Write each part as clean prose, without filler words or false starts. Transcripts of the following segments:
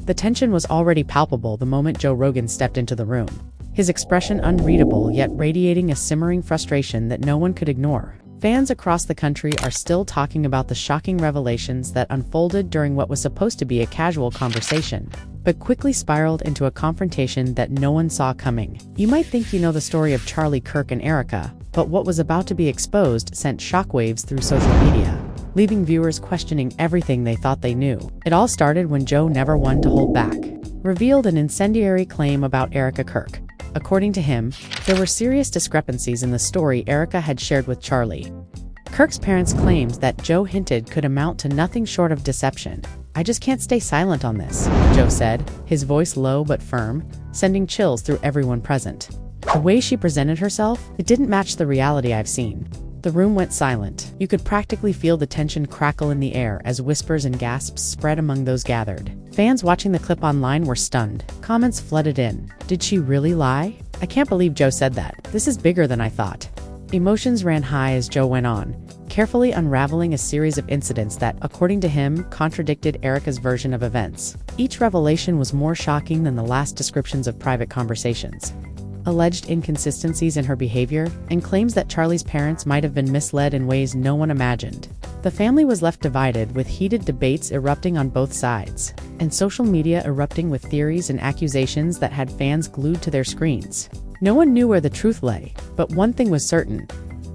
The tension was already palpable the moment Joe Rogan stepped into the room, his expression unreadable yet radiating a simmering frustration that no one could ignore. Fans across the country are still talking about the shocking revelations that unfolded during what was supposed to be a casual conversation, but quickly spiraled into a confrontation that no one saw coming. You might think you know the story of Charlie, Kirk, and Erika, but what was about to be exposed sent shockwaves through social media, leaving viewers questioning everything they thought they knew. It all started when Joe, never one to hold back, revealed an incendiary claim about Erika Kirk. According to him, there were serious discrepancies in the story Erika had shared with Charlie. Kirk's parents' claims that Joe hinted could amount to nothing short of deception. "I just can't stay silent on this," Joe said, his voice low but firm, sending chills through everyone present. The way she presented herself, it didn't match the reality I've seen. The room went silent. You could practically feel the tension crackle in the air as whispers and gasps spread among those gathered. Fans watching the clip online were stunned. Comments flooded in. "Did she really lie? I can't believe Joe said that. This is bigger than I thought." Emotions ran high as Joe went on, carefully unraveling a series of incidents that, according to him, contradicted Erika's version of events. Each revelation was more shocking than the last descriptions of private conversations. Alleged inconsistencies in her behavior, and claims that Charlie's parents might have been misled in ways no one imagined. The family was left divided, with heated debates erupting on both sides, and social media erupting with theories and accusations that had fans glued to their screens. No one knew where the truth lay, but one thing was certain.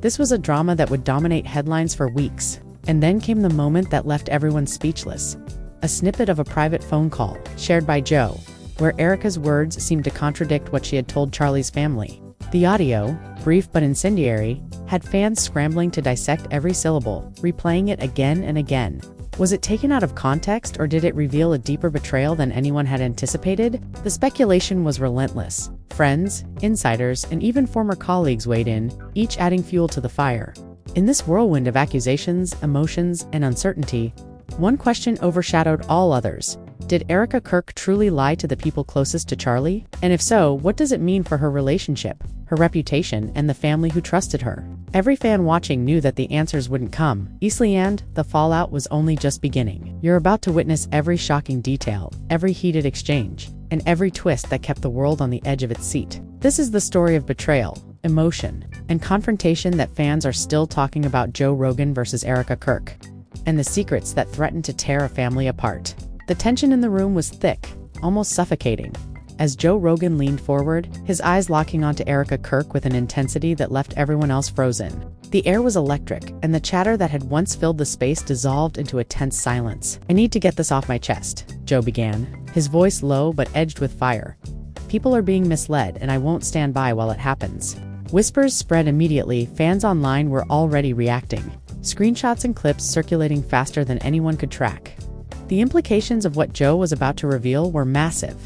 This was a drama that would dominate headlines for weeks. And then came the moment that left everyone speechless. A snippet of a private phone call, shared by Joe, where Erika's words seemed to contradict what she had told Charlie's family. The audio, brief but incendiary, had fans scrambling to dissect every syllable, replaying it again and again. Was it taken out of context, or did it reveal a deeper betrayal than anyone had anticipated? The speculation was relentless. Friends, insiders, and even former colleagues weighed in, each adding fuel to the fire. In this whirlwind of accusations, emotions, and uncertainty, one question overshadowed all others. Did Erika Kirk truly lie to the people closest to Charlie? And if so, what does it mean for her relationship, her reputation, and the family who trusted her? Every fan watching knew that the answers wouldn't come easily, and the fallout was only just beginning. You're about to witness every shocking detail, every heated exchange, and every twist that kept the world on the edge of its seat. This is the story of betrayal, emotion, and confrontation that fans are still talking about. Joe Rogan versus Erika Kirk, and the secrets that threatened to tear a family apart. The tension in the room was thick, almost suffocating, as Joe Rogan leaned forward, his eyes locking onto Erika Kirk with an intensity that left everyone else frozen. The air was electric, and the chatter that had once filled the space dissolved into a tense silence. "I need to get this off my chest," Joe began, his voice low but edged with fire. "People are being misled, and I won't stand by while it happens." Whispers spread immediately. Fans online were already reacting, screenshots and clips circulating faster than anyone could track. The implications of what Joe was about to reveal were massive,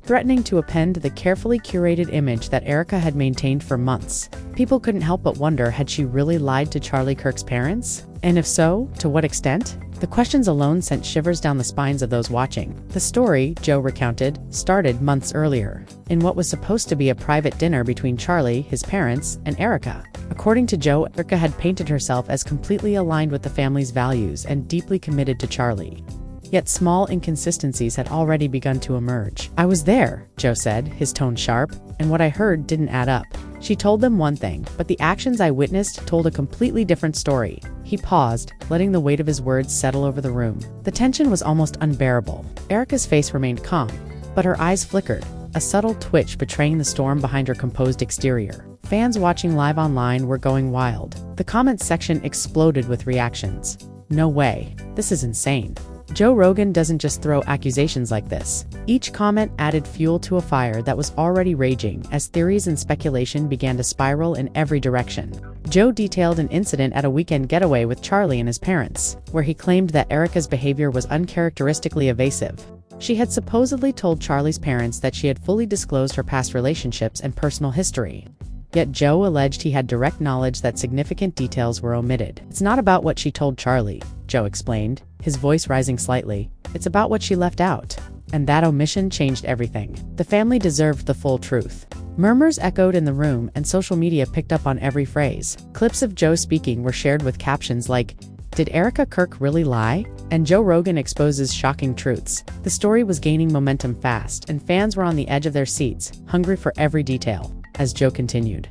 threatening to upend the carefully curated image that Erika had maintained for months. People couldn't help but wonder, had she really lied to Charlie Kirk's parents? And if so, to what extent? The questions alone sent shivers down the spines of those watching. The story, Joe recounted, started months earlier, in what was supposed to be a private dinner between Charlie, his parents, and Erika. According to Joe, Erika had painted herself as completely aligned with the family's values and deeply committed to Charlie. Yet small inconsistencies had already begun to emerge. "I was there," Joe said, his tone sharp, "and what I heard didn't add up. She told them one thing, but the actions I witnessed told a completely different story." He paused, letting the weight of his words settle over the room. The tension was almost unbearable. Erika's face remained calm, but her eyes flickered, a subtle twitch betraying the storm behind her composed exterior. Fans watching live online were going wild. The comments section exploded with reactions. "No way. This is insane. Joe Rogan doesn't just throw accusations like this." Each comment added fuel to a fire that was already raging as theories and speculation began to spiral in every direction. Joe detailed an incident at a weekend getaway with Charlie and his parents, where he claimed that Erika's behavior was uncharacteristically evasive. She had supposedly told Charlie's parents that she had fully disclosed her past relationships and personal history. Yet Joe alleged he had direct knowledge that significant details were omitted. "It's not about what she told Charlie," Joe explained, his voice rising slightly. "It's about what she left out. And that omission changed everything. The family deserved the full truth." Murmurs echoed in the room, and social media picked up on every phrase. Clips of Joe speaking were shared with captions like, Did Erika Kirk really lie? And Joe Rogan exposes shocking truths. The story was gaining momentum fast, and fans were on the edge of their seats, hungry for every detail, as Joe continued.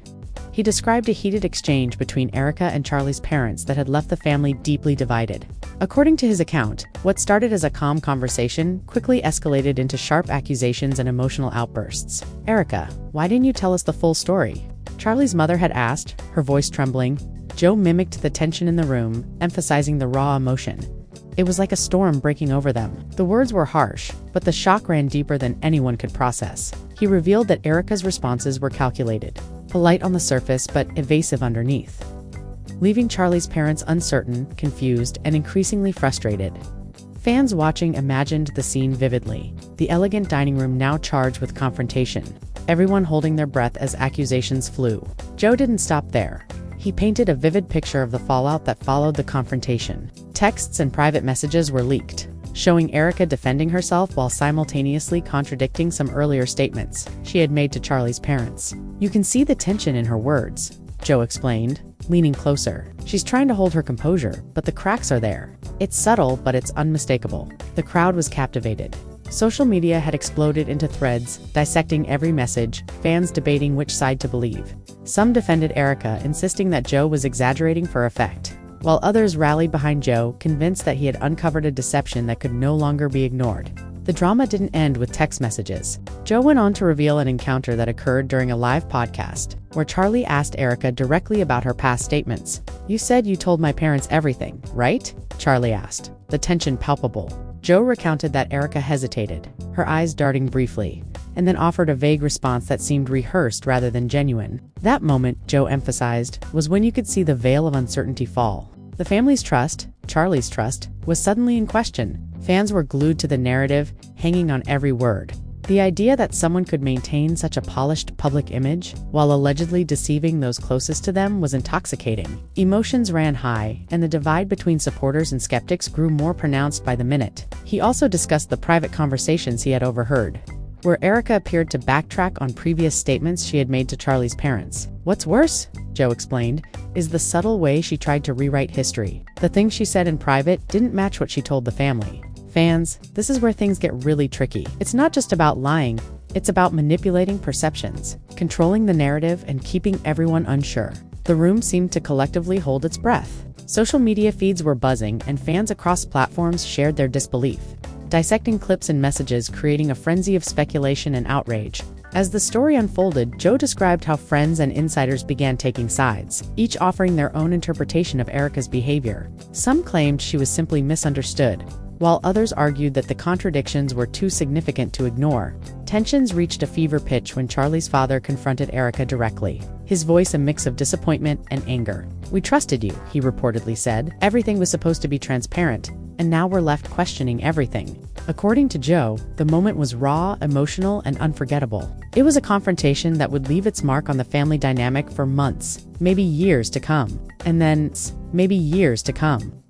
He described a heated exchange between Erika and Charlie's parents that had left the family deeply divided. According to his account, what started as a calm conversation quickly escalated into sharp accusations and emotional outbursts. "Erika, why didn't you tell us the full story?" Charlie's mother had asked, her voice trembling. Joe mimicked the tension in the room, emphasizing the raw emotion. It was like a storm breaking over them. The words were harsh, but the shock ran deeper than anyone could process. He revealed that Erika's responses were calculated, polite on the surface but evasive underneath, leaving Charlie's parents uncertain, confused, and increasingly frustrated. Fans watching imagined the scene vividly. The elegant dining room now charged with confrontation, everyone holding their breath as accusations flew. Joe didn't stop there. He painted a vivid picture of the fallout that followed the confrontation. Texts and private messages were leaked, showing Erika defending herself while simultaneously contradicting some earlier statements she had made to Charlie's parents. "You can see the tension in her words," Joe explained, leaning closer. "She's trying to hold her composure, but the cracks are there. It's subtle, but it's unmistakable." The crowd was captivated. Social media had exploded into threads, dissecting every message, fans debating which side to believe. Some defended Erika, insisting that Joe was exaggerating for effect, while others rallied behind Joe, convinced that he had uncovered a deception that could no longer be ignored. The drama didn't end with text messages. Joe went on to reveal an encounter that occurred during a live podcast, where Charlie asked Erika directly about her past statements. "You said you told my parents everything, right?" Charlie asked, the tension palpable. Joe recounted that Erika hesitated, her eyes darting briefly, and then offered a vague response that seemed rehearsed rather than genuine. That moment, Joe emphasized, was when you could see the veil of uncertainty fall. The family's trust, Charlie's trust, was suddenly in question. Fans were glued to the narrative, hanging on every word. The idea that someone could maintain such a polished public image while allegedly deceiving those closest to them was intoxicating. Emotions ran high, and the divide between supporters and skeptics grew more pronounced by the minute. He also discussed the private conversations he had overheard, where Erika appeared to backtrack on previous statements she had made to Charlie's parents. "What's worse," Joe explained, "is the subtle way she tried to rewrite history. The things she said in private didn't match what she told the family." Fans, this is where things get really tricky. It's not just about lying, it's about manipulating perceptions, controlling the narrative, and keeping everyone unsure. The room seemed to collectively hold its breath. Social media feeds were buzzing, and fans across platforms shared their disbelief, dissecting clips and messages, creating a frenzy of speculation and outrage. As the story unfolded, Joe described how friends and insiders began taking sides, each offering their own interpretation of Erika's behavior. Some claimed she was simply misunderstood, while others argued that the contradictions were too significant to ignore. Tensions reached a fever pitch when Charlie's father confronted Erika directly, his voice a mix of disappointment and anger. "We trusted you," he reportedly said. "Everything was supposed to be transparent, and now we're left questioning everything." According to Joe, the moment was raw, emotional, and unforgettable. It was a confrontation that would leave its mark on the family dynamic for months, maybe years to come.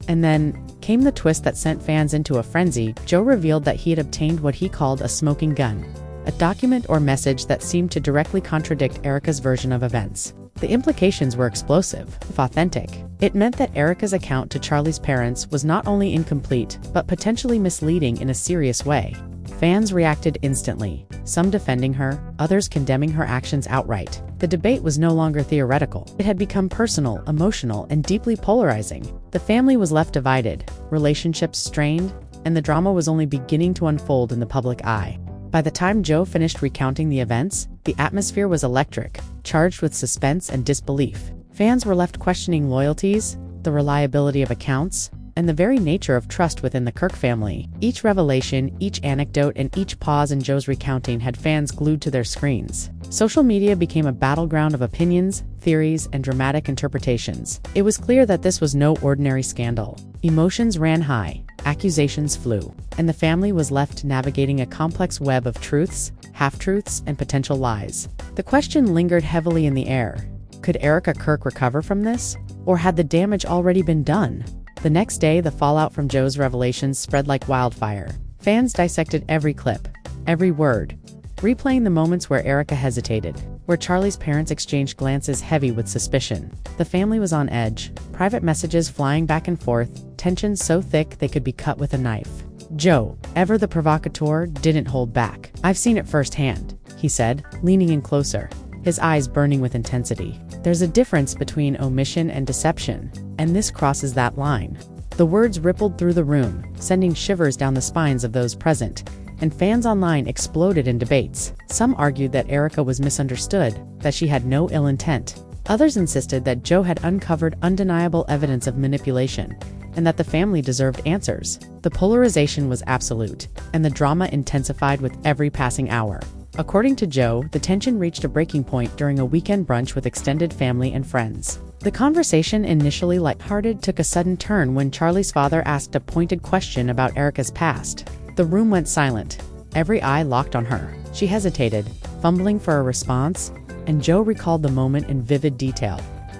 And then came the twist that sent fans into a frenzy. Joe revealed that he had obtained what he called a smoking gun, a document or message that seemed to directly contradict Erika's version of events. The implications were explosive, if authentic. It meant that Erika's account to Charlie's parents was not only incomplete, but potentially misleading in a serious way. Fans reacted instantly, some defending her, others condemning her actions outright. The debate was no longer theoretical. It had become personal, emotional, and deeply polarizing. The family was left divided, relationships strained, and the drama was only beginning to unfold in the public eye. By the time Joe finished recounting the events, the atmosphere was electric, charged with suspense and disbelief. Fans were left questioning loyalties, the reliability of accounts, and the very nature of trust within the Kirk family. Each revelation, each anecdote, and each pause in Joe's recounting had fans glued to their screens. Social media became a battleground of opinions, theories, and dramatic interpretations. It was clear that this was no ordinary scandal. Emotions ran high, accusations flew, and the family was left navigating a complex web of truths, half-truths, and potential lies. The question lingered heavily in the air. Could Erika Kirk recover from this? Or had the damage already been done? The next day, the fallout from Joe's revelations spread like wildfire. Fans dissected every clip, every word, replaying the moments where Erika hesitated, where Charlie's parents exchanged glances heavy with suspicion. The family was on edge, private messages flying back and forth, tensions so thick they could be cut with a knife. Joe, ever the provocateur, didn't hold back. "I've seen it firsthand," he said, leaning in closer, his eyes burning with intensity. "There's a difference between omission and deception, and this crosses that line." The words rippled through the room, sending shivers down the spines of those present, and fans online exploded in debates. Some argued that Erika was misunderstood, that she had no ill intent. Others insisted that Joe had uncovered undeniable evidence of manipulation, and that the family deserved answers. The polarization was absolute, and the drama intensified with every passing hour. According to Joe, the tension reached a breaking point during a weekend brunch with extended family and friends. The conversation, initially lighthearted, took a sudden turn when Charlie's father asked a pointed question about Erika's past. The room went silent, every eye locked on her. She hesitated, fumbling for a response, and Joe recalled the moment in vivid detail.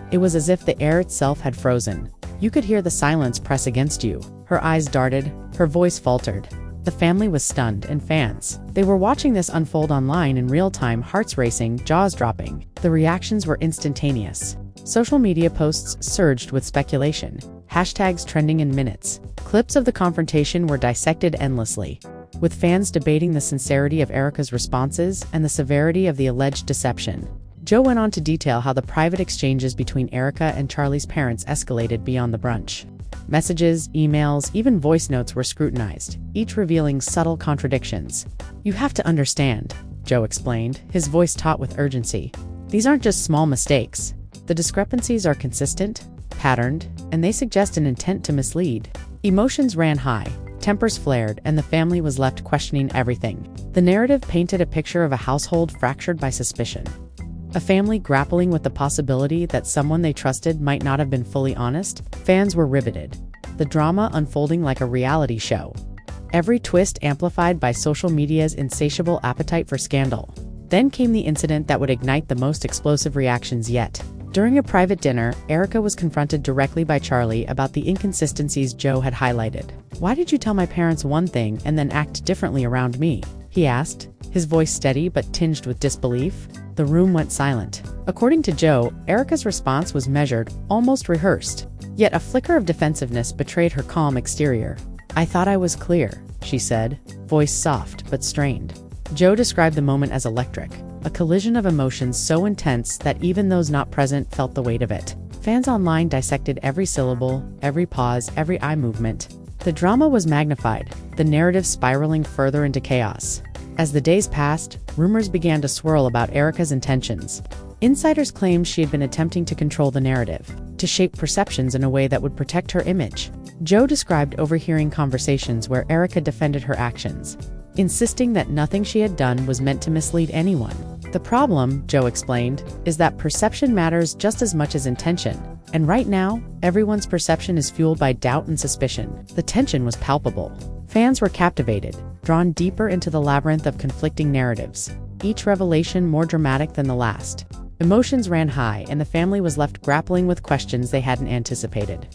It was as if the air itself had frozen. You could hear the silence press against you. Her eyes darted, her voice faltered. The family was stunned, and fans. They were watching this unfold online in real time, hearts racing, jaws dropping. The reactions were instantaneous. Social media posts surged with speculation, hashtags trending in minutes. Clips of the confrontation were dissected endlessly, with fans debating the sincerity of Erika's responses and the severity of the alleged deception. Joe went on to detail how the private exchanges between Erika and Charlie's parents escalated beyond the brunch. Messages, emails, even voice notes were scrutinized, each revealing subtle contradictions. "You have to understand," Joe explained, his voice taut with urgency. "These aren't just small mistakes. The discrepancies are consistent, patterned, and they suggest an intent to mislead." Emotions ran high, tempers flared, and the family was left questioning everything. The narrative painted a picture of a household fractured by suspicion. A family grappling with the possibility that someone they trusted might not have been fully honest. Fans were riveted, the drama unfolding like a reality show, every twist amplified by social media's insatiable appetite for scandal. Then came the incident that would ignite the most explosive reactions yet. During a private dinner, Erika was confronted directly by Charlie about the inconsistencies Joe had highlighted. "Why did you tell my parents one thing and then act differently around me?" he asked, his voice steady but tinged with disbelief. The room went silent. According to Joe, Erika's response was measured, almost rehearsed. Yet a flicker of defensiveness betrayed her calm exterior. "I thought I was clear," she said, voice soft but strained. Joe described the moment as electric, a collision of emotions so intense that even those not present felt the weight of it. Fans online dissected every syllable, every pause, every eye movement. The drama was magnified, the narrative spiraling further into chaos. As the days passed, rumors began to swirl about Erika's intentions. Insiders claimed she had been attempting to control the narrative, to shape perceptions in a way that would protect her image. Joe described overhearing conversations where Erika defended her actions, insisting that nothing she had done was meant to mislead anyone. "The problem," Joe explained, "is that perception matters just as much as intention. And right now, everyone's perception is fueled by doubt and suspicion." The tension was palpable. Fans were captivated, drawn deeper into the labyrinth of conflicting narratives, each revelation more dramatic than the last. Emotions ran high, and the family was left grappling with questions they hadn't anticipated.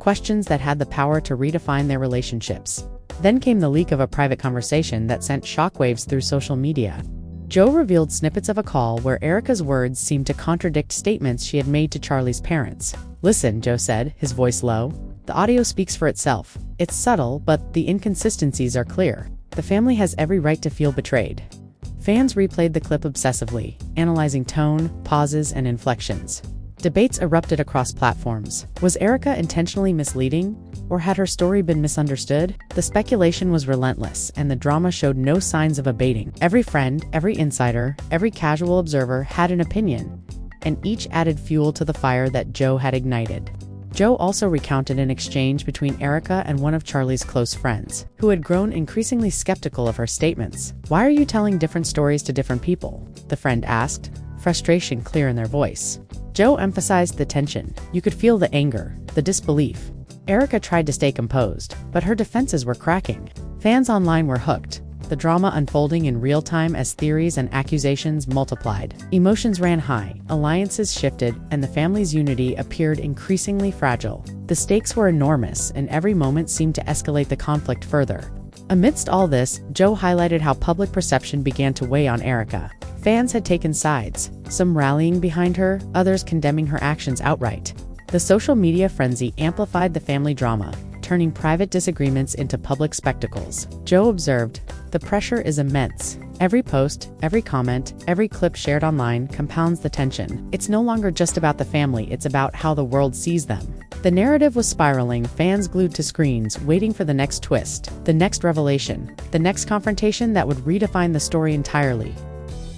Questions that had the power to redefine their relationships. Then came the leak of a private conversation that sent shockwaves through social media. Joe revealed snippets of a call where Erika's words seemed to contradict statements she had made to Charlie's parents. "Listen," Joe said, his voice low. "The audio speaks for itself. It's subtle, but the inconsistencies are clear. The family has every right to feel betrayed." Fans replayed the clip obsessively, analyzing tone, pauses, and inflections. Debates erupted across platforms. Was Erika intentionally misleading, or had her story been misunderstood? The speculation was relentless, and the drama showed no signs of abating. Every friend, every insider, every casual observer had an opinion, and each added fuel to the fire that Joe had ignited. Joe also recounted an exchange between Erika and one of Charlie's close friends, who had grown increasingly skeptical of her statements. "Why are you telling different stories to different people?" the friend asked, frustration clear in their voice. Joe emphasized the tension. You could feel the anger, the disbelief. Erika tried to stay composed, but her defenses were cracking. Fans online were hooked, the drama unfolding in real time as theories and accusations multiplied. Emotions ran high, alliances shifted, and the family's unity appeared increasingly fragile. The stakes were enormous, and every moment seemed to escalate the conflict further. Amidst all this, Joe highlighted how public perception began to weigh on Erika. Fans had taken sides, some rallying behind her, others condemning her actions outright. The social media frenzy amplified the family drama, turning private disagreements into public spectacles. Joe observed, "The pressure is immense. Every post, every comment, every clip shared online compounds the tension. It's no longer just about the family, it's about how the world sees them." The narrative was spiraling, fans glued to screens, waiting for the next twist, the next revelation, the next confrontation that would redefine the story entirely.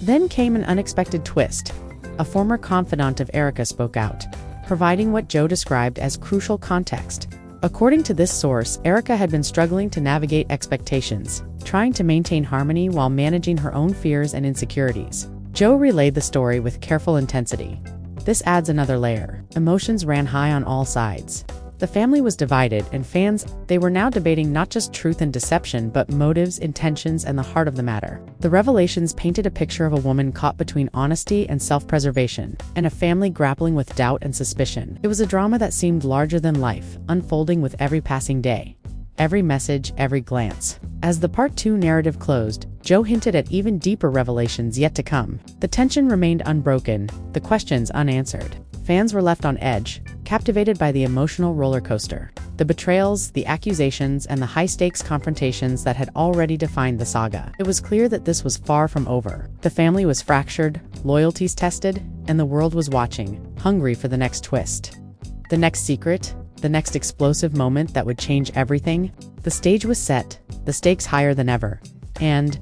Then came an unexpected twist. A former confidant of Erika spoke out, providing what Joe described as crucial context. According to this source, Erika had been struggling to navigate expectations, trying to maintain harmony while managing her own fears and insecurities. Joe relayed the story with careful intensity. This adds another layer. Emotions ran high on all sides. The family was divided, and fans, they were now debating not just truth and deception, but motives, intentions, and the heart of the matter. The revelations painted a picture of a woman caught between honesty and self-preservation, and a family grappling with doubt and suspicion. It was a drama that seemed larger than life, unfolding with every passing day. Every message, every glance. As the Part 2 narrative closed, Joe hinted at even deeper revelations yet to come. The tension remained unbroken, the questions unanswered. Fans were left on edge, captivated by the emotional roller coaster. The betrayals, the accusations, and the high-stakes confrontations that had already defined the saga. It was clear that this was far from over. The family was fractured, loyalties tested, and the world was watching, hungry for the next twist. The next secret, the next explosive moment that would change everything. The stage was set, the stakes higher than ever. And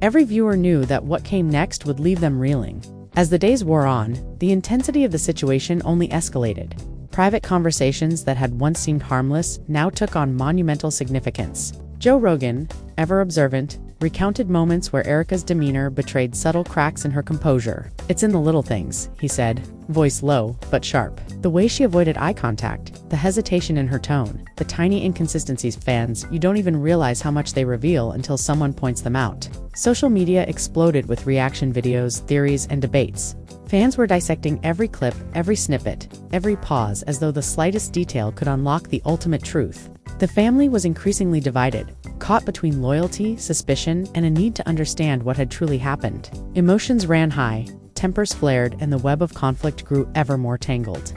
every viewer knew that what came next would leave them reeling. As the days wore on, the intensity of the situation only escalated. Private conversations that had once seemed harmless now took on monumental significance. Joe Rogan, ever observant, recounted moments where Erika's demeanor betrayed subtle cracks in her composure. "It's in the little things," he said, voice low but sharp. The way she avoided eye contact, the hesitation in her tone, the tiny inconsistencies. Fans, you don't even realize how much they reveal until someone points them out. Social media exploded with reaction videos, theories, and debates. Fans were dissecting every clip, every snippet, every pause as though the slightest detail could unlock the ultimate truth. The family was increasingly divided, caught between loyalty, suspicion, and a need to understand what had truly happened. Emotions ran high, tempers flared, and the web of conflict grew ever more tangled.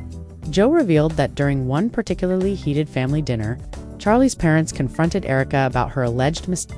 Joe revealed that during one particularly heated family dinner, Charlie's parents confronted Erika about her alleged mistake.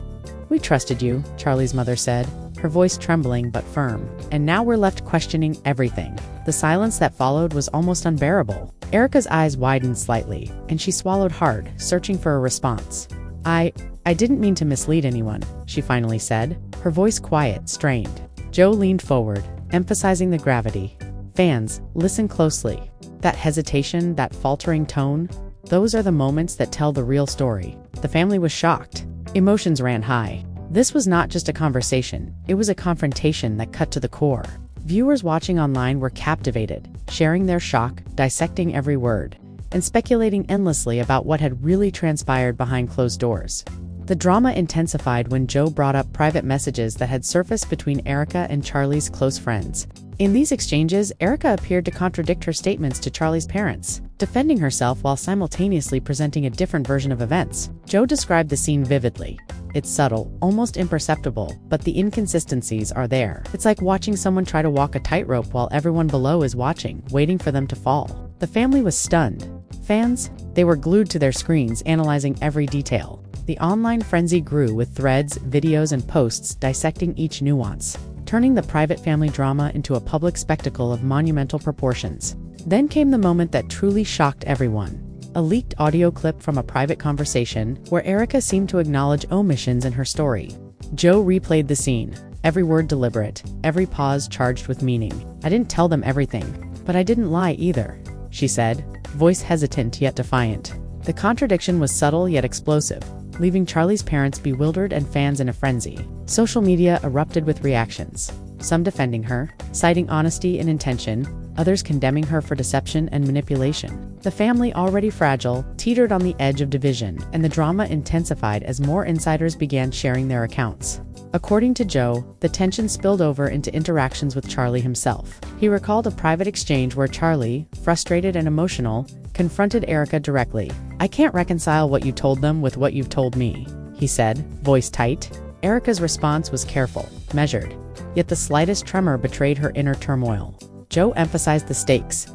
"We trusted you," Charlie's mother said, her voice trembling but firm. "And now we're left questioning everything." The silence that followed was almost unbearable. Erika's eyes widened slightly, and she swallowed hard, searching for a response. I didn't mean to mislead anyone," she finally said, her voice quiet, strained. Joe leaned forward, emphasizing the gravity. "Fans, listen closely. That hesitation, that faltering tone, those are the moments that tell the real story." The family was shocked. Emotions ran high. This was not just a conversation, it was a confrontation that cut to the core. Viewers watching online were captivated, sharing their shock, dissecting every word, and speculating endlessly about what had really transpired behind closed doors. The drama intensified when Joe brought up private messages that had surfaced between Erika and Charlie's close friends. In these exchanges, Erika appeared to contradict her statements to Charlie's parents, defending herself while simultaneously presenting a different version of events. Joe described the scene vividly. "It's subtle, almost imperceptible, but the inconsistencies are there. It's like watching someone try to walk a tightrope while everyone below is watching, waiting for them to fall." The family was stunned. Fans, they were glued to their screens, analyzing every detail. The online frenzy grew with threads, videos, and posts dissecting each nuance, turning the private family drama into a public spectacle of monumental proportions. Then came the moment that truly shocked everyone. A leaked audio clip from a private conversation where Erika seemed to acknowledge omissions in her story. Joe replayed the scene, every word deliberate, every pause charged with meaning. "I didn't tell them everything, but I didn't lie either," she said, voice hesitant yet defiant. The contradiction was subtle yet explosive, leaving Charlie's parents bewildered and fans in a frenzy. Social media erupted with reactions, some defending her, citing honesty and intention, others condemning her for deception and manipulation. The family, already fragile, teetered on the edge of division, and the drama intensified as more insiders began sharing their accounts. According to Joe, the tension spilled over into interactions with Charlie himself. He recalled a private exchange where Charlie, frustrated and emotional, confronted Erika directly. "I can't reconcile what you told them with what you've told me," he said, voice tight. Erika's response was careful, measured, yet the slightest tremor betrayed her inner turmoil. Joe emphasized the stakes.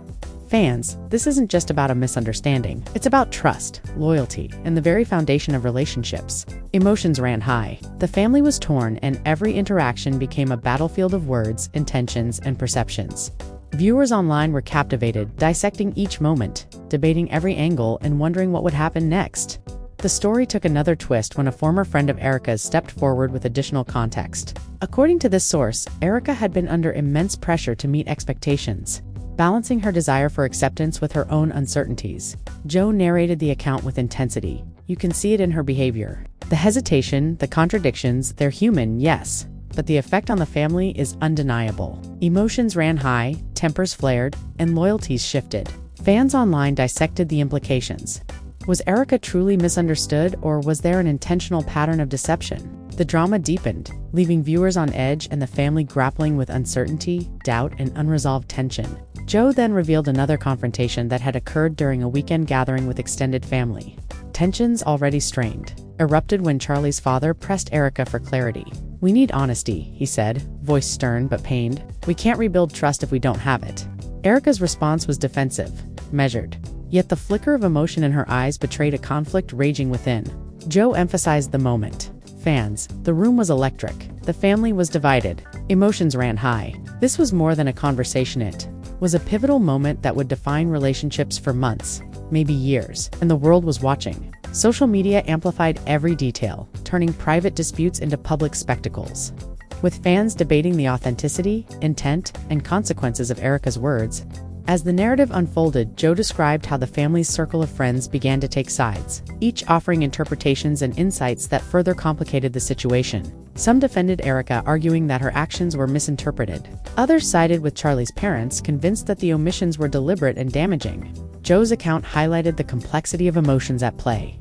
"Fans, this isn't just about a misunderstanding. It's about trust, loyalty, and the very foundation of relationships." Emotions ran high. The family was torn, and every interaction became a battlefield of words, intentions, and perceptions. Viewers online were captivated, dissecting each moment, debating every angle, and wondering what would happen next. The story took another twist when a former friend of Erika's stepped forward with additional context. According to this source, Erika had been under immense pressure to meet expectations, balancing her desire for acceptance with her own uncertainties. Joe narrated the account with intensity. You can see it in her behavior. The hesitation, the contradictions, they're human, yes, but the effect on the family is undeniable. Emotions ran high, tempers flared, and loyalties shifted. Fans online dissected the implications. Was Erika truly misunderstood, or was there an intentional pattern of deception? The drama deepened, leaving viewers on edge and the family grappling with uncertainty, doubt, and unresolved tension. Joe then revealed another confrontation that had occurred during a weekend gathering with extended family. Tensions, already strained, erupted when Charlie's father pressed Erika for clarity. "We need honesty," he said, voice stern but pained. "We can't rebuild trust if we don't have it." Erika's response was defensive, measured, yet the flicker of emotion in her eyes betrayed a conflict raging within. Joe emphasized the moment. Fans, the room was electric. The family was divided. Emotions ran high. This was more than a conversation, it was a pivotal moment that would define relationships for months, maybe years, and the world was watching. Social media amplified every detail, turning private disputes into public spectacles. With fans debating the authenticity, intent, and consequences of Erika's words. As the narrative unfolded, Joe described how the family's circle of friends began to take sides, each offering interpretations and insights that further complicated the situation. Some defended Erika, arguing that her actions were misinterpreted. Others sided with Charlie's parents, convinced that the omissions were deliberate and damaging. Joe's account highlighted the complexity of emotions at play.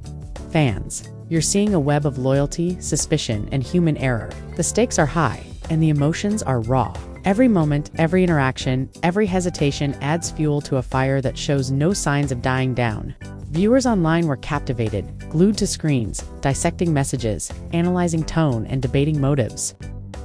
Fans, you're seeing a web of loyalty, suspicion, and human error. The stakes are high, and the emotions are raw. Every moment, every interaction, every hesitation adds fuel to a fire that shows no signs of dying down. Viewers online were captivated, glued to screens, dissecting messages, analyzing tone, and debating motives.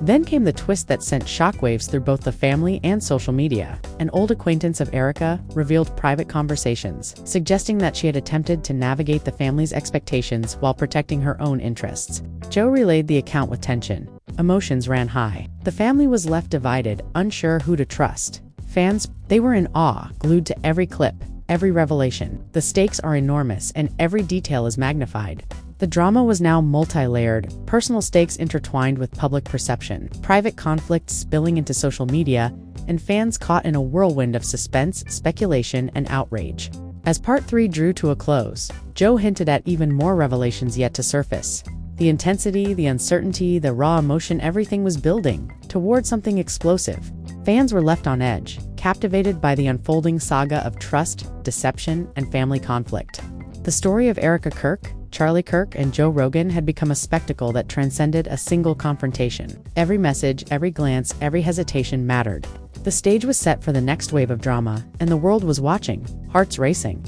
Then came the twist that sent shockwaves through both the family and social media. An old acquaintance of Erika revealed private conversations, suggesting that she had attempted to navigate the family's expectations while protecting her own interests. Joe relayed the account with tension. Emotions ran high. The family was left divided, unsure who to trust. Fans, they were in awe, glued to every clip, every revelation. The stakes are enormous, and every detail is magnified. The drama was now multi-layered, personal stakes intertwined with public perception, private conflict spilling into social media, and fans caught in a whirlwind of suspense, speculation, and outrage. As Part 3 drew to a close, Joe hinted at even more revelations yet to surface. The intensity, the uncertainty, the raw emotion, everything was building toward something explosive. Fans were left on edge, captivated by the unfolding saga of trust, deception, and family conflict. The story of Erika Kirk, Charlie Kirk, and Joe Rogan had become a spectacle that transcended a single confrontation. Every message, every glance, every hesitation mattered. The stage was set for the next wave of drama, and the world was watching, hearts racing,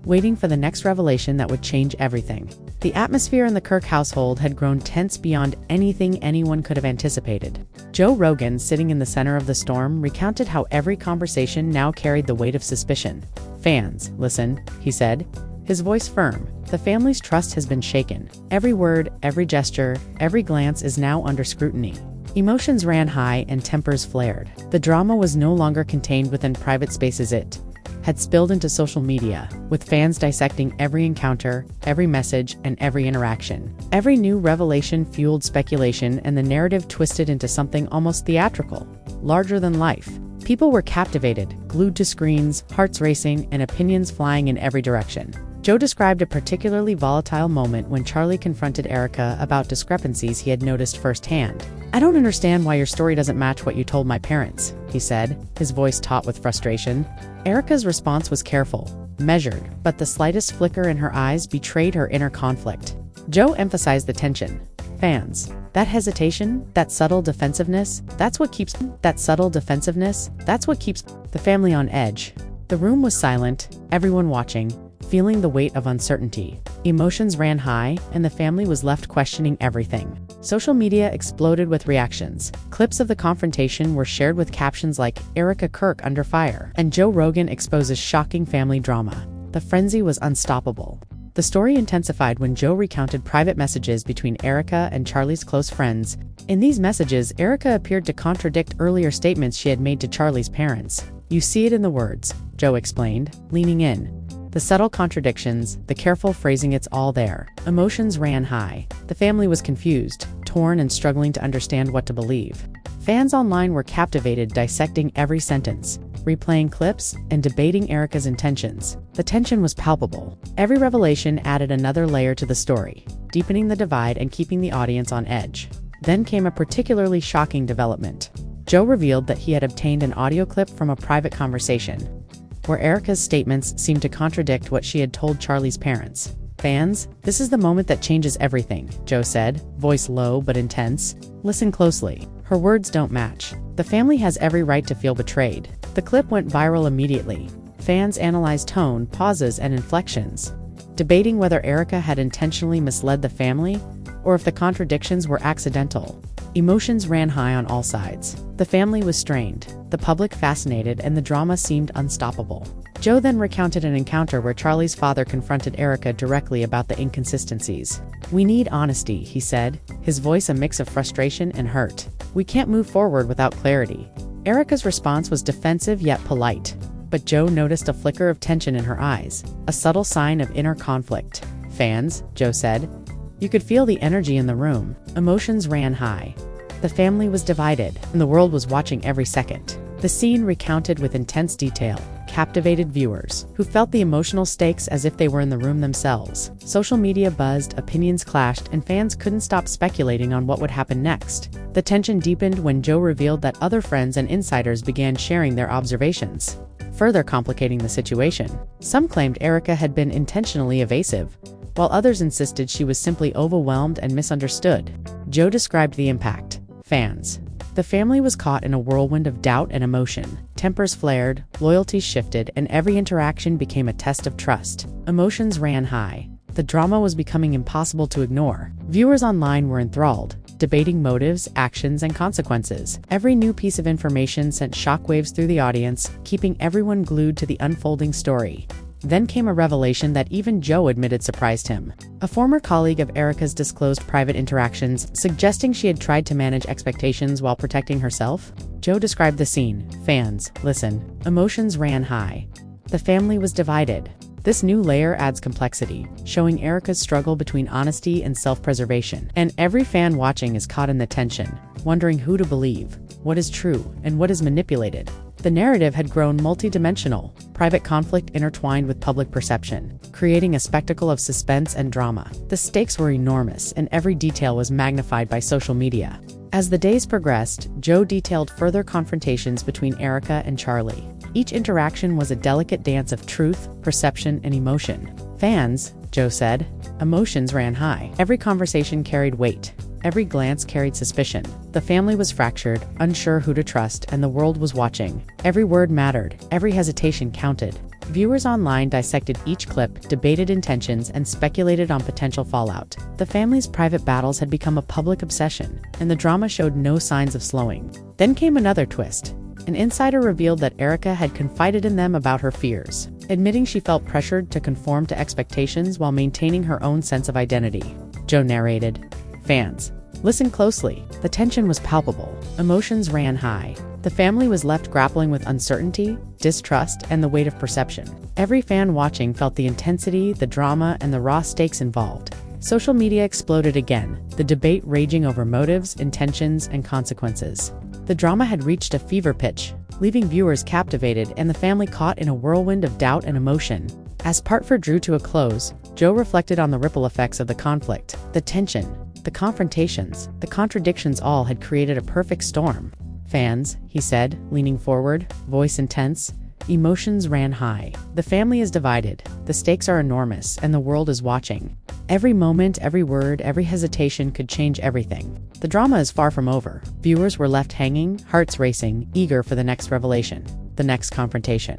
waiting for the next revelation that would change everything. The atmosphere in the Kirk household had grown tense beyond anything anyone could have anticipated. Joe Rogan, sitting in the center of the storm, recounted how every conversation now carried the weight of suspicion. "Fans, listen," he said, his voice firm. "The family's trust has been shaken. Every word, every gesture, every glance is now under scrutiny." Emotions ran high and tempers flared. The drama was no longer contained within private spaces, it had spilled into social media, with fans dissecting every encounter, every message, and every interaction. Every new revelation fueled speculation, and the narrative twisted into something almost theatrical, larger than life. People were captivated, glued to screens, hearts racing, and opinions flying in every direction. Joe described a particularly volatile moment when Charlie confronted Erika about discrepancies he had noticed firsthand. "I don't understand why your story doesn't match what you told my parents," he said, his voice taut with frustration. Erika's response was careful, measured, but the slightest flicker in her eyes betrayed her inner conflict. Joe emphasized the tension. "Fans, that hesitation, that subtle defensiveness, that's what keeps the family on edge." The room was silent, everyone watching, feeling the weight of uncertainty. Emotions ran high, and the family was left questioning everything. Social media exploded with reactions. Clips of the confrontation were shared with captions like "Erika Kirk under fire" and "Joe Rogan exposes shocking family drama." The frenzy was unstoppable. The story intensified when Joe recounted private messages between Erika and Charlie's close friends. In these messages, Erika appeared to contradict earlier statements she had made to Charlie's parents. "You see it in the words," Joe explained, leaning in. The subtle contradictions, the careful phrasing, it's all there. Emotions ran high. The family was confused, torn, and struggling to understand what to believe. Fans online were captivated, dissecting every sentence, replaying clips, and debating Erika's intentions. The tension was palpable. Every revelation added another layer to the story, deepening the divide and keeping the audience on edge. Then came a particularly shocking development. Joe revealed that he had obtained an audio clip from a private conversation, where Erika's statements seemed to contradict what she had told Charlie's parents. "Fans, this is the moment that changes everything," Joe said, voice low but intense. "Listen closely. Her words don't match. The family has every right to feel betrayed." The clip went viral immediately. Fans analyzed tone, pauses, and inflections, debating whether Erika had intentionally misled the family or if the contradictions were accidental. Emotions ran high on all sides. The family was strained, the public fascinated, and the drama seemed unstoppable. Joe then recounted an encounter where Charlie's father confronted Erika directly about the inconsistencies. "We need honesty," he said, his voice a mix of frustration and hurt. "We can't move forward without clarity." Erika's response was defensive yet polite, but Joe noticed a flicker of tension in her eyes, a subtle sign of inner conflict. "Fans," Joe said. You could feel the energy in the room. Emotions ran high. The family was divided, and the world was watching every second. The scene, recounted with intense detail, captivated viewers, who felt the emotional stakes as if they were in the room themselves. Social media buzzed, opinions clashed, and fans couldn't stop speculating on what would happen next. The tension deepened when Joe revealed that other friends and insiders began sharing their observations, further complicating the situation. Some claimed Erika had been intentionally evasive, while others insisted she was simply overwhelmed and misunderstood. Joe described the impact. "Fans. The family was caught in a whirlwind of doubt and emotion. Tempers flared, loyalties shifted, and every interaction became a test of trust. Emotions ran high. The drama was becoming impossible to ignore. Viewers online were enthralled, debating motives, actions, and consequences. Every new piece of information sent shockwaves through the audience, keeping everyone glued to the unfolding story." Then came a revelation that even Joe admitted surprised him. A former colleague of Erika's disclosed private interactions, suggesting she had tried to manage expectations while protecting herself. Joe described the scene. "Fans, listen." Emotions ran high. The family was divided. This new layer adds complexity, showing Erika's struggle between honesty and self-preservation. And every fan watching is caught in the tension, wondering who to believe, what is true, and what is manipulated. The narrative had grown multidimensional, private conflict intertwined with public perception, creating a spectacle of suspense and drama. The stakes were enormous, and every detail was magnified by social media. As the days progressed, Joe detailed further confrontations between Erika and Charlie. Each interaction was a delicate dance of truth, perception, and emotion. "Fans," Joe said. Emotions ran high. Every conversation carried weight. Every glance carried suspicion. The family was fractured, unsure who to trust, and the world was watching. Every word mattered. Every hesitation counted. Viewers online dissected each clip, debated intentions, and speculated on potential fallout. The family's private battles had become a public obsession, and the drama showed no signs of slowing. Then came another twist. An insider revealed that Erika had confided in them about her fears, admitting she felt pressured to conform to expectations while maintaining her own sense of identity. Joe narrated. "Fans, listen closely." The tension was palpable. Emotions ran high. The family was left grappling with uncertainty, distrust, and the weight of perception. Every fan watching felt the intensity, the drama, and the raw stakes involved. Social media exploded again, the debate raging over motives, intentions, and consequences. The drama had reached a fever pitch, leaving viewers captivated and the family caught in a whirlwind of doubt and emotion. As part 4 drew to a close, Joe reflected on the ripple effects of the conflict. The tension, the confrontations, the contradictions all had created a perfect storm. "Fans," he said, leaning forward, voice intense. Emotions ran high. The family is divided. The stakes are enormous, and the world is watching. Every moment, every word, every hesitation could change everything. The drama is far from over. Viewers were left hanging, hearts racing, eager for the next revelation, the next confrontation,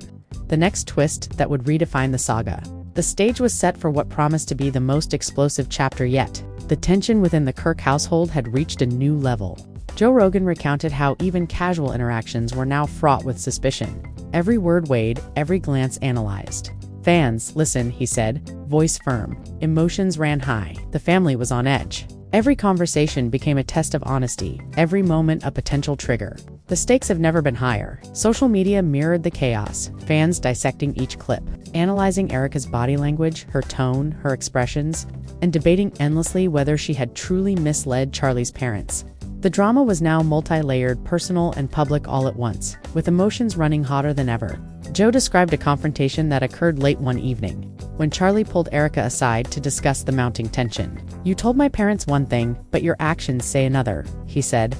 the next twist that would redefine the saga. The stage was set for what promised to be the most explosive chapter yet. The tension within the Kirk household had reached a new level. Joe Rogan recounted how even casual interactions were now fraught with suspicion. Every word weighed, every glance analyzed. "Fans, listen," he said, voice firm. Emotions ran high. The family was on edge. Every conversation became a test of honesty, every moment a potential trigger. The stakes have never been higher. Social media mirrored the chaos, fans dissecting each clip, analyzing Erika's body language, her tone, her expressions, and debating endlessly whether she had truly misled Charlie's parents. The drama was now multi-layered, personal and public all at once, with emotions running hotter than ever. Joe described a confrontation that occurred late one evening, when Charlie pulled Erika aside to discuss the mounting tension. "You told my parents one thing, but your actions say another," he said,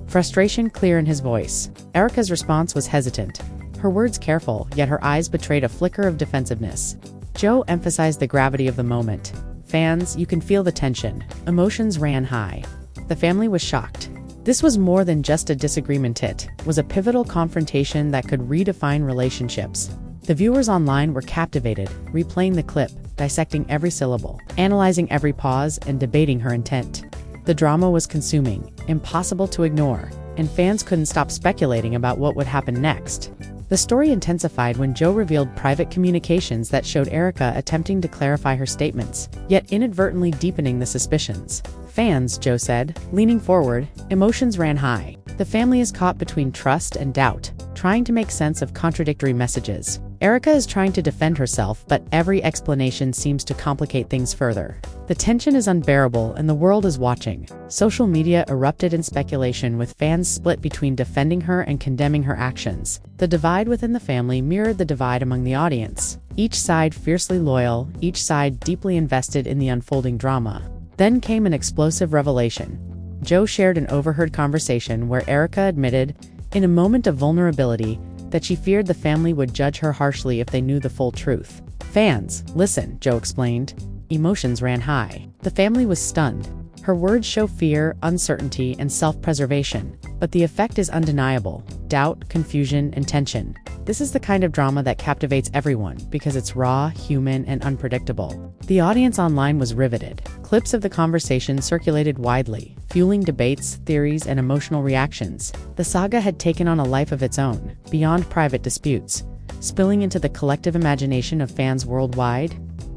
frustration clear in his voice. Erika's response was hesitant, her words careful, yet her eyes betrayed a flicker of defensiveness. Joe emphasized the gravity of the moment. "Fans, you can feel the tension." Emotions ran high. The family was shocked. This was more than just a disagreement, it was a pivotal confrontation that could redefine relationships. The viewers online were captivated, replaying the clip, dissecting every syllable, analyzing every pause, and debating her intent. The drama was consuming, impossible to ignore, and fans couldn't stop speculating about what would happen next. The story intensified when Joe revealed private communications that showed Erika attempting to clarify her statements, yet inadvertently deepening the suspicions. "Fans," Joe said, leaning forward, emotions ran high. The family is caught between trust and doubt, trying to make sense of contradictory messages. Erika is trying to defend herself, but every explanation seems to complicate things further. The tension is unbearable and the world is watching. Social media erupted in speculation, with fans split between defending her and condemning her actions. The divide within the family mirrored the divide among the audience. Each side fiercely loyal, each side deeply invested in the unfolding drama. Then came an explosive revelation. Joe shared an overheard conversation where Erika admitted, in a moment of vulnerability, that she feared the family would judge her harshly if they knew the full truth. "Fans, listen," Joe explained. Emotions ran high. The family was stunned. Her words show fear, uncertainty, and self-preservation, but the effect is undeniable: doubt, confusion, and tension. This is the kind of drama that captivates everyone because it's raw, human, and unpredictable. The audience online was riveted. Clips of the conversation circulated widely, fueling debates, theories, and emotional reactions. The saga had taken on a life of its own, beyond private disputes, spilling into the collective imagination of fans worldwide.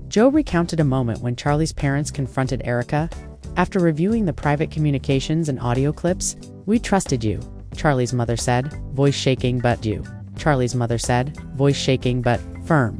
Joe recounted a moment when Charlie's parents confronted Erika. After reviewing the private communications and audio clips, "We trusted you," Charlie's mother said, voice shaking but Charlie's mother said, voice shaking but firm.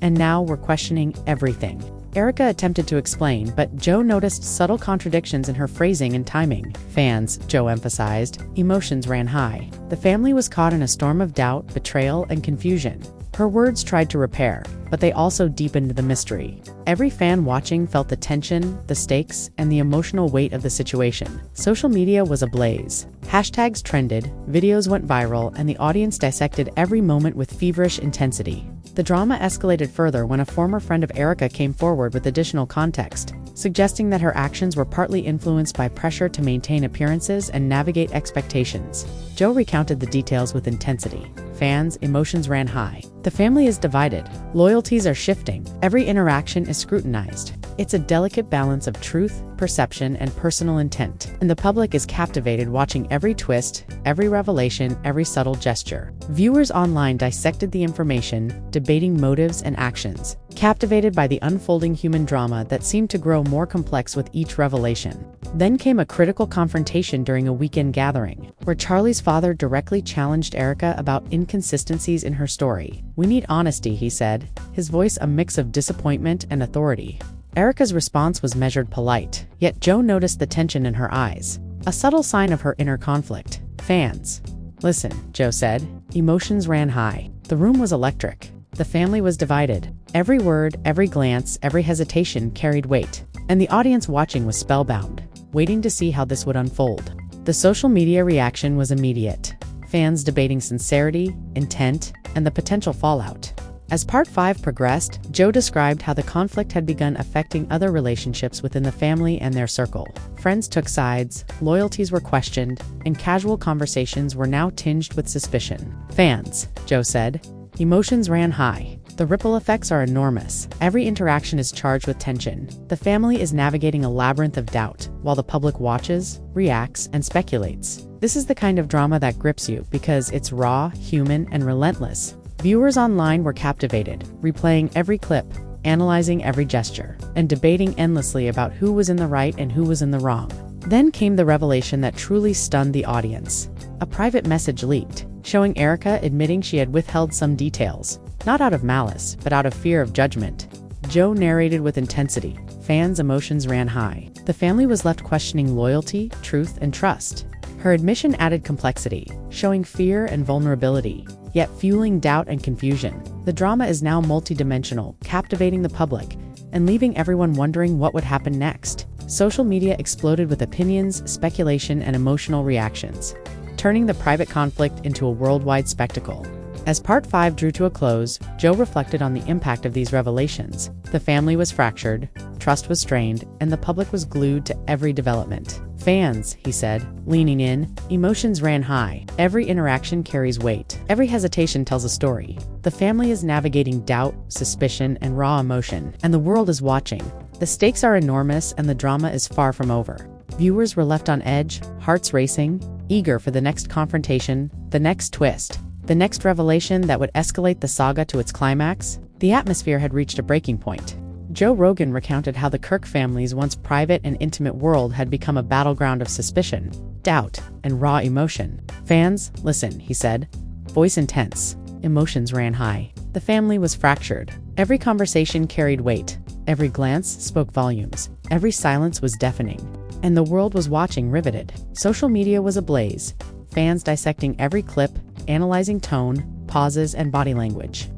"And now we're questioning everything." Erika attempted to explain, but Joe noticed subtle contradictions in her phrasing and timing. "Fans," Joe emphasized, emotions ran high. The family was caught in a storm of doubt, betrayal, and confusion. Her words tried to repair, but they also deepened the mystery. Every fan watching felt the tension, the stakes, and the emotional weight of the situation. Social media was ablaze. Hashtags trended, videos went viral, and the audience dissected every moment with feverish intensity. The drama escalated further when a former friend of Erika came forward with additional context, suggesting that her actions were partly influenced by pressure to maintain appearances and navigate expectations. Joe recounted the details with intensity. Fans, emotions ran high. The family is divided. Loyalties are shifting. Every interaction is scrutinized. It's a delicate balance of truth, perception, and personal intent. And the public is captivated, watching every twist, every revelation, every subtle gesture. Viewers online dissected the information, debating motives and actions, captivated by the unfolding human drama that seemed to grow more complex with each revelation. Then came a critical confrontation during a weekend gathering, where Charlie's father directly challenged Erika about inconsistencies in her story. "We need honesty," he said, his voice a mix of disappointment and authority. Erika's response was measured, polite, yet Joe noticed the tension in her eyes, a subtle sign of her inner conflict. "Fans, listen," Joe said. Emotions ran high. The room was electric. The family was divided. Every word, every glance, every hesitation carried weight. And the audience watching was spellbound, waiting to see how this would unfold. The social media reaction was immediate. Fans debating sincerity, intent, and the potential fallout. As Part 5 progressed, Joe described how the conflict had begun affecting other relationships within the family and their circle. Friends took sides, loyalties were questioned, and casual conversations were now tinged with suspicion. Fans, Joe said, emotions ran high. The ripple effects are enormous. Every interaction is charged with tension. The family is navigating a labyrinth of doubt, while the public watches, reacts, and speculates. This is the kind of drama that grips you because it's raw, human, and relentless. Viewers online were captivated, replaying every clip, analyzing every gesture, and debating endlessly about who was in the right and who was in the wrong. Then came the revelation that truly stunned the audience. A private message leaked, showing Erika admitting she had withheld some details, not out of malice, but out of fear of judgment. Joe narrated with intensity. Fans' emotions ran high. The family was left questioning loyalty, truth, and trust. Her admission added complexity, showing fear and vulnerability, yet fueling doubt and confusion. The drama is now multidimensional, captivating the public, and leaving everyone wondering what would happen next. Social media exploded with opinions, speculation, and emotional reactions, turning the private conflict into a worldwide spectacle. As Part 5 drew to a close, Joe reflected on the impact of these revelations. The family was fractured, trust was strained, and the public was glued to every development. Fans, he said, leaning in, emotions ran high. Every interaction carries weight. Every hesitation tells a story. The family is navigating doubt, suspicion, and raw emotion, and the world is watching. The stakes are enormous and the drama is far from over. Viewers were left on edge, hearts racing, eager for the next confrontation, the next twist, the next revelation that would escalate the saga to its climax. The atmosphere had reached a breaking point. Joe Rogan recounted how the Kirk family's once private and intimate world had become a battleground of suspicion, doubt, and raw emotion. Fans, listen, he said, voice intense. Emotions ran high. The family was fractured. Every conversation carried weight. Every glance spoke volumes. Every silence was deafening. And the world was watching riveted. Social media was ablaze. Fans dissecting every clip, analyzing tone, pauses, and body language,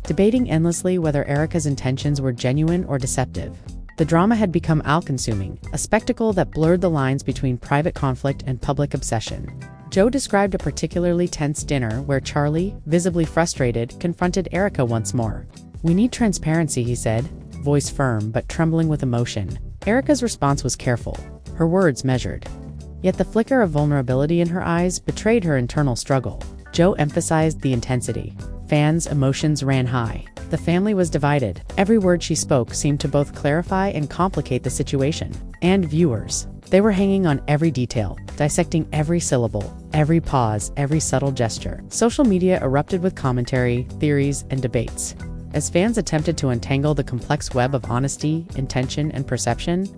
debating endlessly whether Erika's intentions were genuine or deceptive. The drama had become all-consuming, a spectacle that blurred the lines between private conflict and public obsession. Joe described a particularly tense dinner where Charlie, visibly frustrated, confronted Erika once more. "We need transparency," he said, voice firm but trembling with emotion. Erika's response was careful, her words measured. Yet the flicker of vulnerability in her eyes betrayed her internal struggle. Joe emphasized the intensity. Fans' emotions ran high. The family was divided. Every word she spoke seemed to both clarify and complicate the situation. And viewers. They were hanging on every detail, dissecting every syllable, every pause, every subtle gesture. Social media erupted with commentary, theories, and debates. As fans attempted to untangle the complex web of honesty, intention, and perception,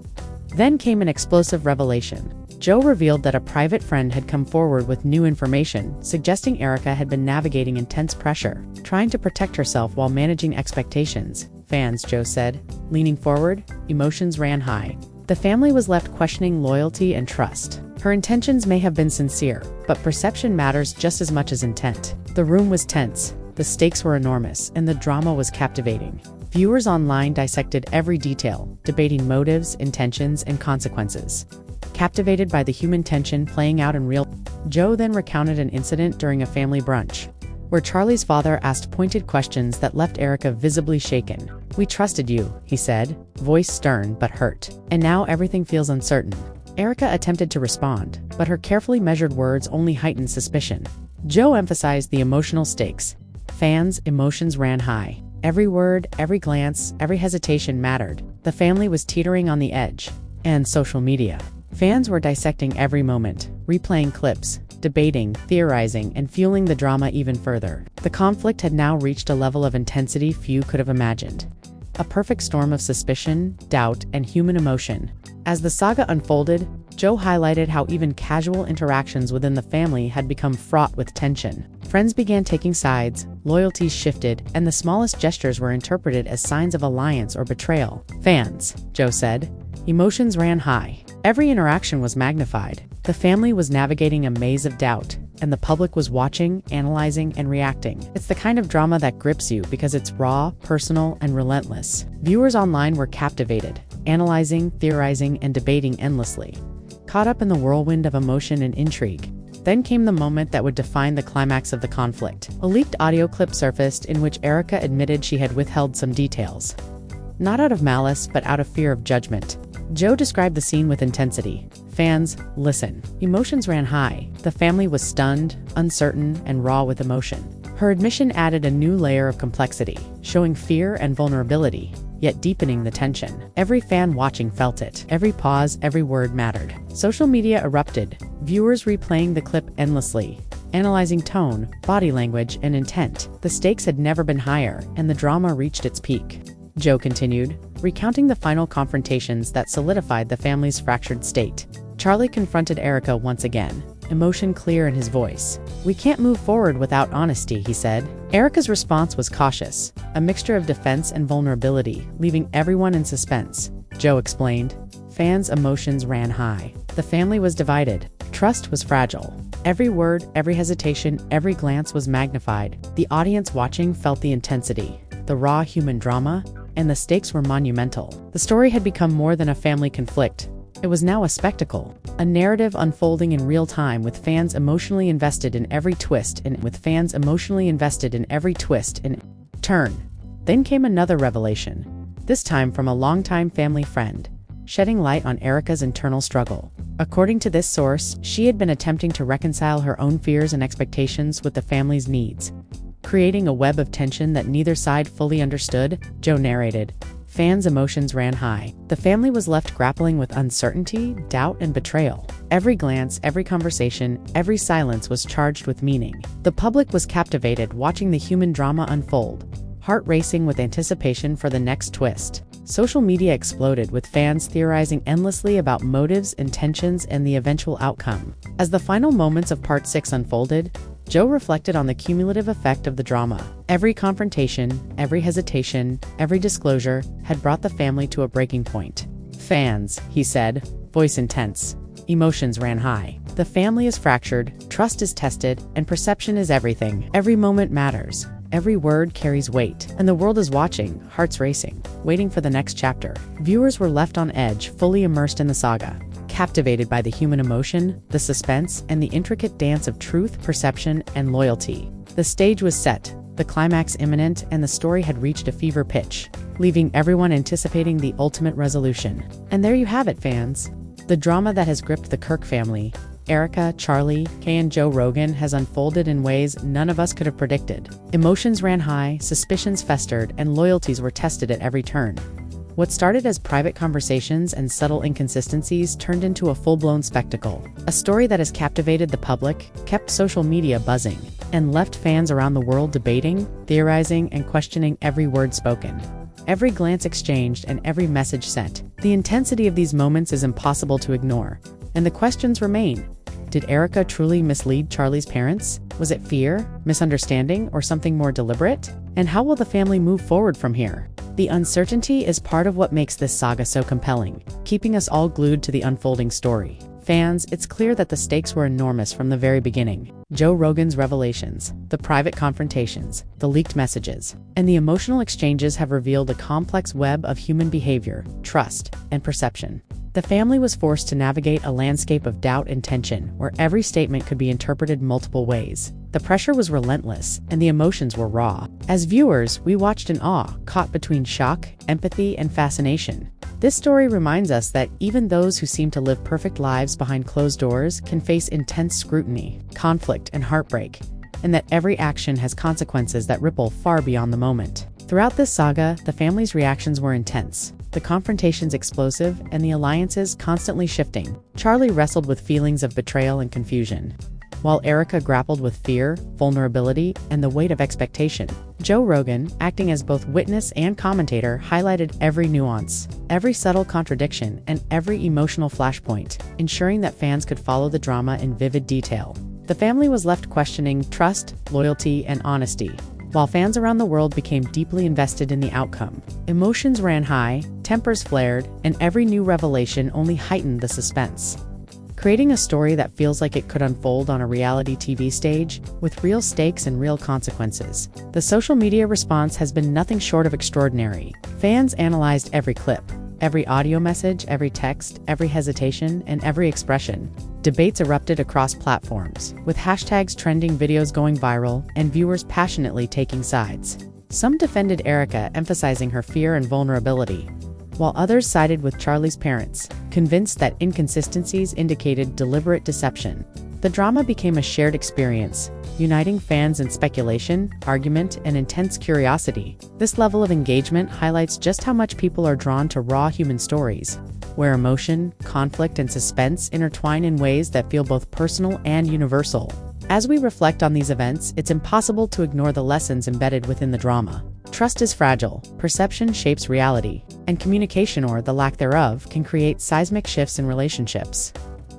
then came an explosive revelation. Joe revealed that a private friend had come forward with new information, suggesting Erika had been navigating intense pressure, trying to protect herself while managing expectations. Fans, Joe said, leaning forward, emotions ran high. The family was left questioning loyalty and trust. Her intentions may have been sincere, but perception matters just as much as intent. The room was tense, the stakes were enormous, and the drama was captivating. Viewers online dissected every detail, debating motives, intentions, and consequences. Captivated by the human tension playing out in real time, Joe then recounted an incident during a family brunch, where Charlie's father asked pointed questions that left Erika visibly shaken. "We trusted you," he said, voice stern but hurt. "And now everything feels uncertain." Erika attempted to respond, but her carefully measured words only heightened suspicion. Joe emphasized the emotional stakes. Fans' emotions ran high. Every word, every glance, every hesitation mattered. The family was teetering on the edge. And social media. Fans were dissecting every moment, replaying clips, debating, theorizing, and fueling the drama even further. The conflict had now reached a level of intensity few could have imagined. A perfect storm of suspicion, doubt, and human emotion. As the saga unfolded, Joe highlighted how even casual interactions within the family had become fraught with tension. Friends began taking sides, loyalties shifted, and the smallest gestures were interpreted as signs of alliance or betrayal. Fans, Joe said, emotions ran high. Every interaction was magnified. The family was navigating a maze of doubt, and the public was watching, analyzing, and reacting. It's the kind of drama that grips you because it's raw, personal, and relentless. Viewers online were captivated, analyzing, theorizing, and debating endlessly, caught up in the whirlwind of emotion and intrigue. Then came the moment that would define the climax of the conflict. A leaked audio clip surfaced in which Erika admitted she had withheld some details. Not out of malice, but out of fear of judgment. Joe described the scene with intensity. Fans, listen. Emotions ran high. The family was stunned, uncertain, and raw with emotion. Her admission added a new layer of complexity, showing fear and vulnerability, yet deepening the tension. Every fan watching felt it. Every pause, every word mattered. Social media erupted, viewers replaying the clip endlessly, analyzing tone, body language, and intent. The stakes had never been higher, and the drama reached its peak. Joe continued, recounting the final confrontations that solidified the family's fractured state. Charlie confronted Erika once again, emotion clear in his voice. "We can't move forward without honesty," he said. Erika's response was cautious, a mixture of defense and vulnerability, leaving everyone in suspense. Joe explained, fans' emotions ran high. The family was divided. Trust was fragile. Every word, every hesitation, every glance was magnified. The audience watching felt the intensity, the raw human drama, and the stakes were monumental. The story had become more than a family conflict. It was now a spectacle, a narrative unfolding in real time with fans emotionally invested in every twist and turn. Then came another revelation, this time from a longtime family friend, shedding light on Erika's internal struggle. According to this source, she had been attempting to reconcile her own fears and expectations with the family's needs, creating a web of tension that neither side fully understood. Joe narrated, fans' emotions ran high. The family was left grappling with uncertainty, doubt, and betrayal. Every glance, every conversation, every silence was charged with meaning. The public was captivated watching the human drama unfold, heart racing with anticipation for the next twist. Social media exploded with fans theorizing endlessly about motives, intentions, and the eventual outcome. As the final moments of Part 6 unfolded, Joe reflected on the cumulative effect of the drama. Every confrontation, every hesitation, every disclosure had brought the family to a breaking point. "Fans," he said, voice intense. Emotions ran high. The family is fractured, trust is tested, and perception is everything. Every moment matters. Every word carries weight, and the world is watching, hearts racing, waiting for the next chapter. Viewers were left on edge, fully immersed in the saga, captivated by the human emotion, the suspense, and the intricate dance of truth, perception, and loyalty. The stage was set, the climax imminent, and the story had reached a fever pitch, leaving everyone anticipating the ultimate resolution. And there you have it, fans. The drama that has gripped the Kirk family, Erika, Charlie, Kay, and Joe Rogan, has unfolded in ways none of us could have predicted. Emotions ran high, suspicions festered, and loyalties were tested at every turn. What started as private conversations and subtle inconsistencies turned into a full-blown spectacle. A story that has captivated the public, kept social media buzzing, and left fans around the world debating, theorizing, and questioning every word spoken, every glance exchanged, and every message sent. The intensity of these moments is impossible to ignore, and the questions remain. Did Erika truly mislead Charlie's parents? Was it fear, misunderstanding, or something more deliberate? And how will the family move forward from here? The uncertainty is part of what makes this saga so compelling, keeping us all glued to the unfolding story. Fans, it's clear that the stakes were enormous from the very beginning. Joe Rogan's revelations, the private confrontations, the leaked messages, and the emotional exchanges have revealed a complex web of human behavior, trust, and perception. The family was forced to navigate a landscape of doubt and tension, where every statement could be interpreted multiple ways. The pressure was relentless, and the emotions were raw. As viewers, we watched in awe, caught between shock, empathy, and fascination. This story reminds us that even those who seem to live perfect lives behind closed doors can face intense scrutiny, conflict, and heartbreak, and that every action has consequences that ripple far beyond the moment. Throughout this saga, the family's reactions were intense, the confrontations explosive, and the alliances constantly shifting. Charlie wrestled with feelings of betrayal and confusion, while Erika grappled with fear, vulnerability, and the weight of expectation. Joe Rogan, acting as both witness and commentator, highlighted every nuance, every subtle contradiction, and every emotional flashpoint, ensuring that fans could follow the drama in vivid detail. The family was left questioning trust, loyalty, and honesty, while fans around the world became deeply invested in the outcome. Emotions ran high, tempers flared, and every new revelation only heightened the suspense. creating a story that feels like it could unfold on a reality TV stage, with real stakes and real consequences. The social media response has been nothing short of extraordinary. Fans analyzed every clip, every audio message, every text, every hesitation, and every expression. Debates erupted across platforms, with hashtags trending, videos going viral, and viewers passionately taking sides. Some defended Erika, emphasizing her fear and vulnerability, while others sided with Charlie's parents, convinced that inconsistencies indicated deliberate deception. The drama became a shared experience, uniting fans in speculation, argument, and intense curiosity. This level of engagement highlights just how much people are drawn to raw human stories, where emotion, conflict, and suspense intertwine in ways that feel both personal and universal. As we reflect on these events, it's impossible to ignore the lessons embedded within the drama. Trust is fragile, perception shapes reality, and communication, or the lack thereof, can create seismic shifts in relationships.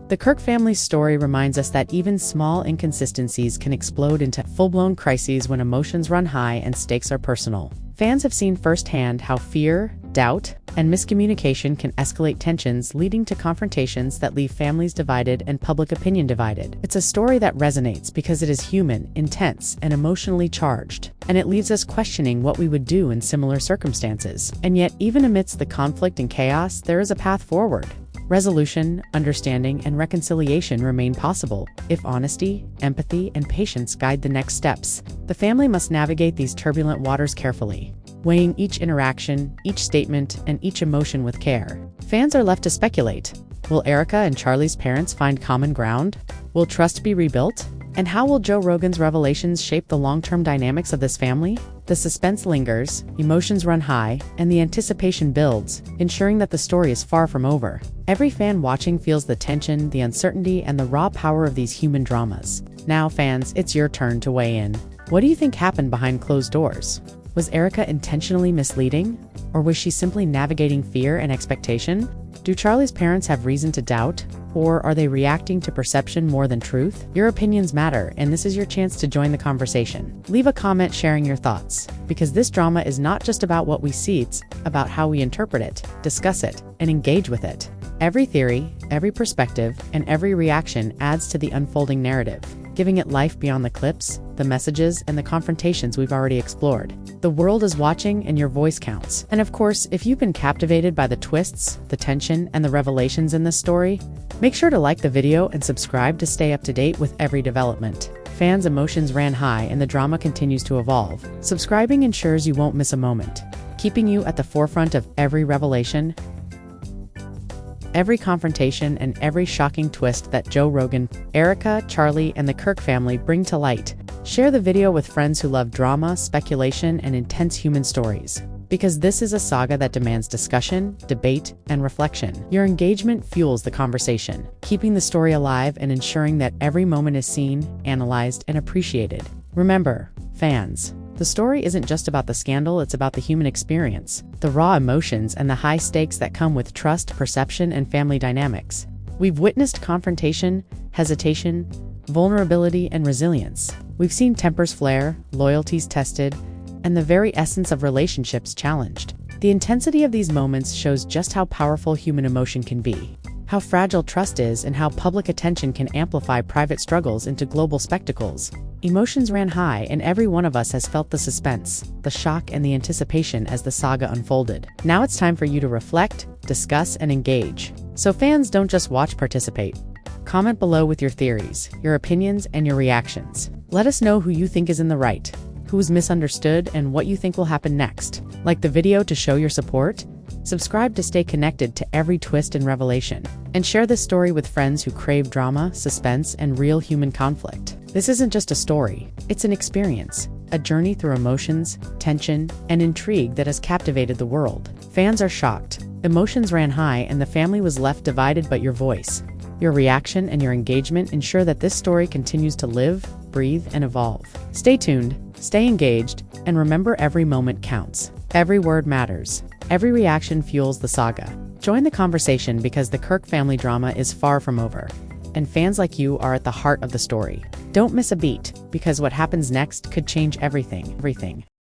The Kirk family's story reminds us that even small inconsistencies can explode into full-blown crises when emotions run high and stakes are personal. Fans have seen firsthand how fear, doubt, and miscommunication can escalate tensions, leading to confrontations that leave families divided and public opinion divided. It's a story that resonates because it is human, intense, and emotionally charged, and it leaves us questioning what we would do in similar circumstances. And yet, even amidst the conflict and chaos, there is a path forward. Resolution, understanding, and reconciliation remain possible if honesty, empathy, and patience guide the next steps. The family must navigate these turbulent waters carefully, weighing each interaction, each statement, and each emotion with care. Fans are left to speculate. Will Erika and Charlie's parents find common ground? Will trust be rebuilt? And how will Joe Rogan's revelations shape the long-term dynamics of this family? The suspense lingers, emotions run high, and the anticipation builds, ensuring that the story is far from over. Every fan watching feels the tension, the uncertainty, and the raw power of these human dramas. Now, fans, it's your turn to weigh in. What do you think happened behind closed doors? Was Erika intentionally misleading? Or was she simply navigating fear and expectation? Do Charlie's parents have reason to doubt? Or are they reacting to perception more than truth? Your opinions matter, and this is your chance to join the conversation. Leave a comment sharing your thoughts, because this drama is not just about what we see, it's about how we interpret it, discuss it, and engage with it. Every theory, every perspective, and every reaction adds to the unfolding narrative, giving it life beyond the clips, the messages, and the confrontations we've already explored. The world is watching, and your voice counts. And of course, if you've been captivated by the twists, the tension, and the revelations in this story, make sure to like the video and subscribe to stay up to date with every development. Fans' emotions ran high, and the drama continues to evolve. Subscribing ensures you won't miss a moment, keeping you at the forefront of every revelation, every confrontation, and every shocking twist that Joe Rogan, Erika, Charlie, and the Kirk family bring to light. Share the video with friends who love drama, speculation, and intense human stories, because this is a saga that demands discussion, debate, and reflection. Your engagement fuels the conversation, keeping the story alive and ensuring that every moment is seen, analyzed, and appreciated. Remember, fans, the story isn't just about the scandal, it's about the human experience, the raw emotions, and the high stakes that come with trust, perception, and family dynamics. We've witnessed confrontation, hesitation, vulnerability, and resilience. We've seen tempers flare, loyalties tested, and the very essence of relationships challenged. The intensity of these moments shows just how powerful human emotion can be, how fragile trust is, and how public attention can amplify private struggles into global spectacles. Emotions ran high, and every one of us has felt the suspense, the shock, and the anticipation as the saga unfolded. Now it's time for you to reflect, discuss, and engage. So fans, don't just watch, participate. Comment below with your theories, your opinions, and your reactions. Let us know who you think is in the right, who's misunderstood, and what you think will happen next. Like the video to show your support, subscribe to stay connected to every twist and revelation, and share this story with friends who crave drama, suspense, and real human conflict. This isn't just a story, it's an experience, a journey through emotions, tension, and intrigue that has captivated the world. Fans are shocked, emotions ran high, and the family was left divided, but your voice, your reaction, and your engagement ensure that this story continues to live, breathe, and evolve. Stay tuned, stay engaged, and remember, every moment counts. Every word matters. Every reaction fuels the saga. Join the conversation, because the Kirk family drama is far from over, and fans like you are at the heart of the story. Don't miss a beat, because what happens next could change everything.